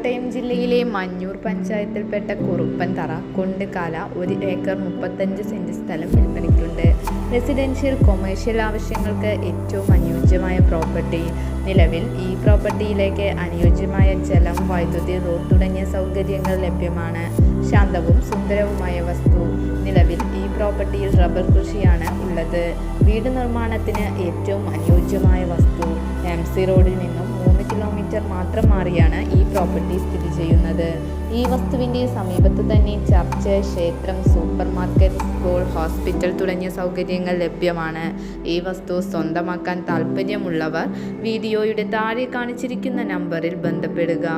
കോട്ടയം ജില്ലയിലെ മഞ്ഞൂർ പഞ്ചായത്തിൽപ്പെട്ട കുറുപ്പൻതറ കൊണ്ടുകാല 1 acre 35 saint സ്ഥലം വിൽപ്പനയ്ക്കുണ്ട്. Residential commercial ആവശ്യങ്ങൾക്ക് ഏറ്റവും അനുയോജ്യമായ പ്രോപ്പർട്ടി. നിലവിൽ ഈ പ്രോപ്പർട്ടിയിലേക്ക് അനുയോജ്യമായ ജലം, വൈദ്യുതി, റോഡ് തുടങ്ങിയ സൗകര്യങ്ങൾ ലഭ്യമാണ്. ശാന്തവും സുന്ദരവുമായ വസ്തു. നിലവിൽ ഈ പ്രോപ്പർട്ടിയിൽ റബ്ബർ കൃഷിയാണ് ഉള്ളത്. വീട് നിർമ്മാണത്തിന് ഏറ്റവും അനുയോജ്യമായ വസ്തു. MC റോഡിൽ നിന്നും 3 കിലോമീറ്റർ മാത്രം മാറിയാണ് ഈ പ്രോപ്പർട്ടി സ്ഥിതി ചെയ്യുന്നത്. ഈ വസ്തുവിൻ്റെ സമീപത്ത് തന്നെ ചർച്ച്, ക്ഷേത്രം, സൂപ്പർ മാർക്കറ്റ്, സ്കൂൾ, ഹോസ്പിറ്റൽ തുടങ്ങിയ സൗകര്യങ്ങൾ ലഭ്യമാണ്. ഈ വസ്തു സ്വന്തമാക്കാൻ താൽപ്പര്യമുള്ളവർ വീഡിയോയുടെ താഴെ കാണിച്ചിരിക്കുന്ന നമ്പറിൽ ബന്ധപ്പെടുക.